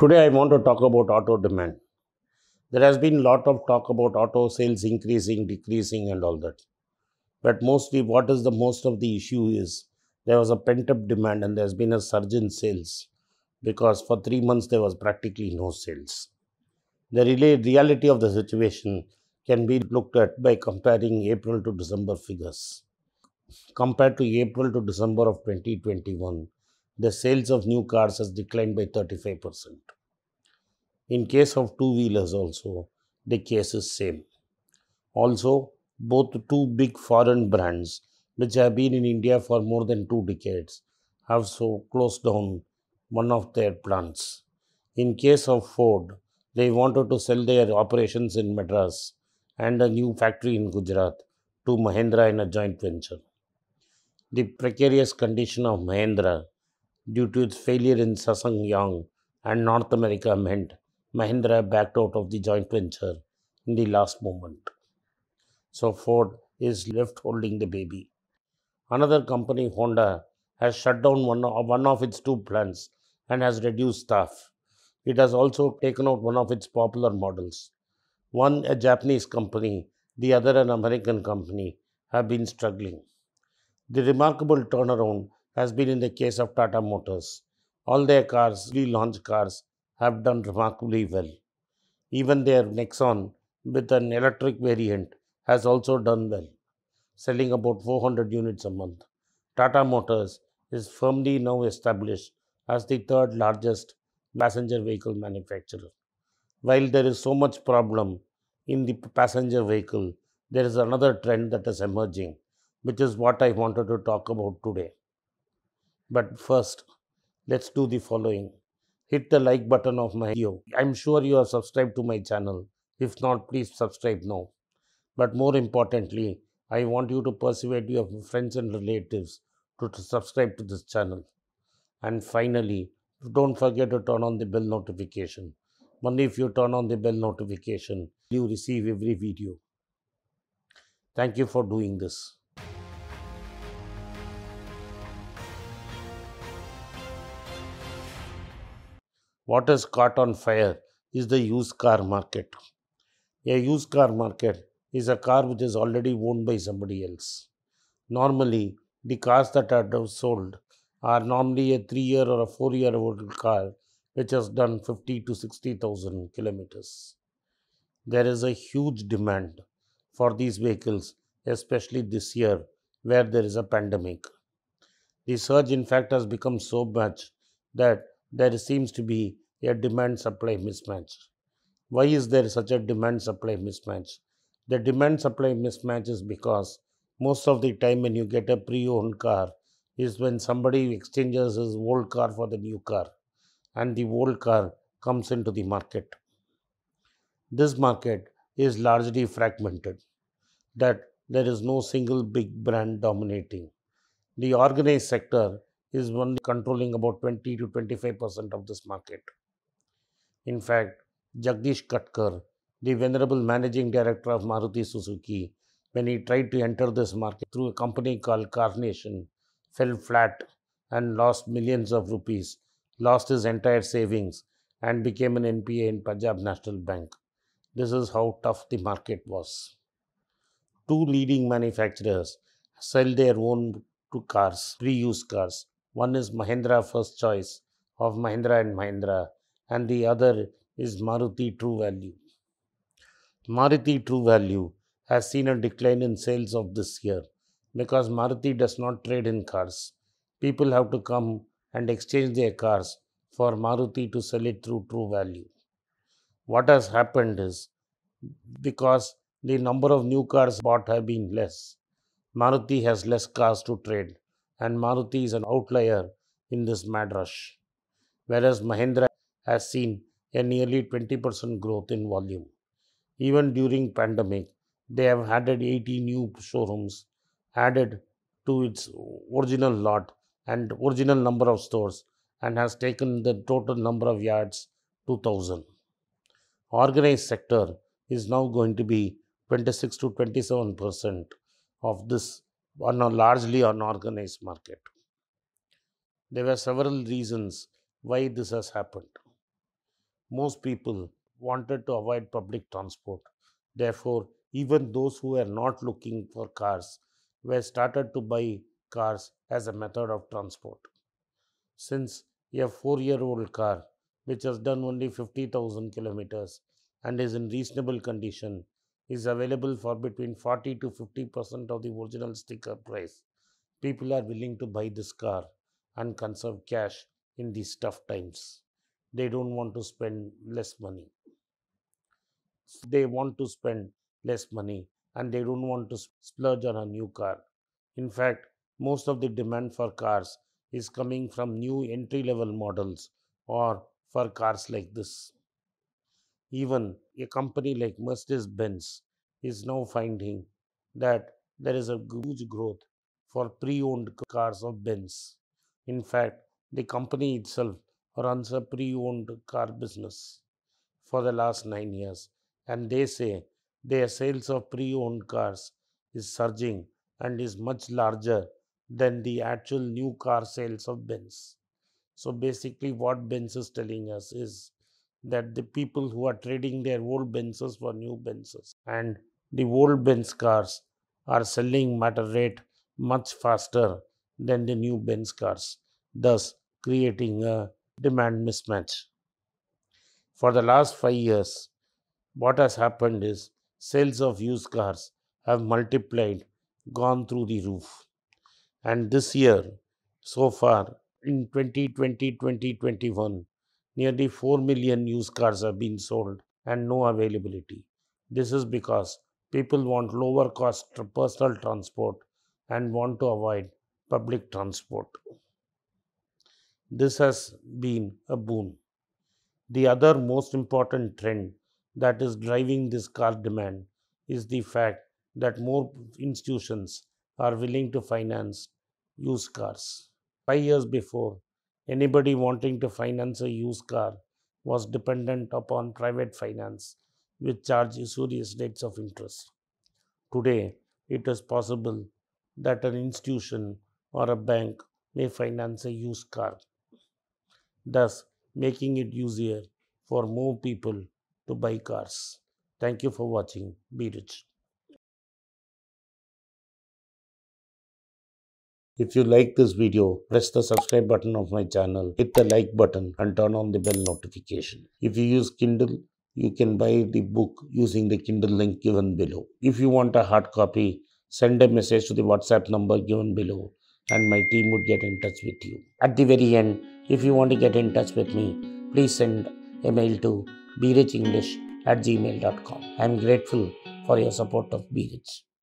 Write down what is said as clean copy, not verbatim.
Today, I want to talk about auto demand. There has been a lot of talk about auto sales increasing, decreasing, and all that. But mostly, what is the most of the issue is there was a pent up demand and there's been a surge in sales because for 3 months there was practically no sales. The reality of the situation can be looked at by comparing April to December figures. Compared to April to December of 2021, the sales of new cars has declined by 35%. In case of two-wheelers also, the case is same. Also, both two big foreign brands, which have been in India for more than 2 decades, have so closed down one of their plants. In case of Ford, they wanted to sell their operations in Madras and a new factory in Gujarat to Mahindra in a joint venture. The precarious condition of Mahindra due to its failure in SsangYong and North America meant Mahindra backed out of the joint venture in the last moment. So Ford is left holding the baby. Another company, Honda, has shut down one of its two plants and has reduced staff. It has also taken out one of its popular models. One, a Japanese company, the other, an American company, have been struggling. The remarkable turnaround has been in the case of Tata Motors. All their cars, relaunched cars, have done remarkably well. Even their Nexon, with an electric variant, has also done well, selling about 400 units a month. Tata Motors is firmly now established as the third largest passenger vehicle manufacturer. While there is so much problem in the passenger vehicle, there is another trend that is emerging, which is what I wanted to talk about today. But first, let's do the following. Hit the like button of my video. I'm sure you are subscribed to my channel. If not, please subscribe now. But more importantly, I want you to persuade your friends and relatives to subscribe to this channel. And finally, don't forget to turn on the bell notification. Only if you turn on the bell notification, you receive every video. Thank you for doing this. What is caught on fire is the used car market. A used car market is a car which is already owned by somebody else. Normally, the cars that are sold are normally a 3 year or a 4 year old car which has done 50 to 60,000 kilometers. There is a huge demand for these vehicles, especially this year where there is a pandemic. The surge, in fact, has become so much that there seems to be a demand supply mismatch. Why is there such a demand supply mismatch? The demand supply mismatch is because most of the time when you get a pre owned car is when somebody exchanges his old car for the new car and the old car comes into the market. This market is largely fragmented, that there is no single big brand dominating. The organized sector is only controlling about 20 to 25% of this market. In fact, Jagdish Katkar, the venerable managing director of Maruti Suzuki, when he tried to enter this market through a company called Carnation, fell flat and lost millions of rupees, lost his entire savings, and became an NPA in Punjab National Bank. This is how tough the market was. Two leading manufacturers sell their own two cars, pre-used cars. One is Mahindra First Choice of Mahindra and Mahindra, and the other is Maruti True Value. Maruti True Value has seen a decline in sales of this year because Maruti does not trade in cars. People have to come and exchange their cars for Maruti to sell it through True Value. What has happened is because the number of new cars bought have been less, Maruti has less cars to trade, and Maruti is an outlier in this mad rush, whereas Mahindra has seen a nearly 20% growth in volume. Even during pandemic, they have added 80 new showrooms, added to its original lot and original number of stores, and has taken the total number of yards to 1,000. Organized sector is now going to be 26 to 27% of this on a largely unorganized market. There were several reasons why this has happened. Most people wanted to avoid public transport. Therefore, even those who were not looking for cars were started to buy cars as a method of transport. Since a 4-year-old car, which has done only 50,000 kilometers and is in reasonable condition, is available for between 40 to 50% of the original sticker price, people are willing to buy this car and conserve cash in these tough times. They don't want to spend less money. They want to spend less money and they don't want to splurge on a new car. In fact, most of the demand for cars is coming from new entry level models or for cars like this. Even a company like Mercedes Benz is now finding that there is a huge growth for pre owned cars of Benz. In fact, the company itself runs a pre owned car business for the last 9 years, and they say their sales of pre owned cars is surging and is much larger than the actual new car sales of Benz. So basically, what Benz is telling us is that the people who are trading their old Benzes for new Benzes and the old Benz cars are selling at a rate much faster than the new Benz cars, thus creating a demand mismatch. For the last 5 years, what has happened is sales of used cars have multiplied, gone through the roof. And this year, so far, in 2020 2021, nearly 4 million used cars have been sold and no availability. This is because people want lower cost personal transport and want to avoid public transport. This has been a boon. The other most important trend that is driving this car demand is the fact that more institutions are willing to finance used cars. 5 years before, anybody wanting to finance a used car was dependent upon private finance, which charge usurious rates of interest. Today, it is possible that an institution or a bank may finance a used car, thus making it easier for more people to buy cars. Thank you for watching. Be rich. If you like this video, press the subscribe button of my channel, hit the like button and turn on the bell notification. If you use Kindle, you can buy the book using the Kindle link given below. If you want a hard copy, send a message to the WhatsApp number given below and my team would get in touch with you. At the very end, if you want to get in touch with me, please send a mail to berichenglish@gmail.com. I am grateful for your support of Be Rich.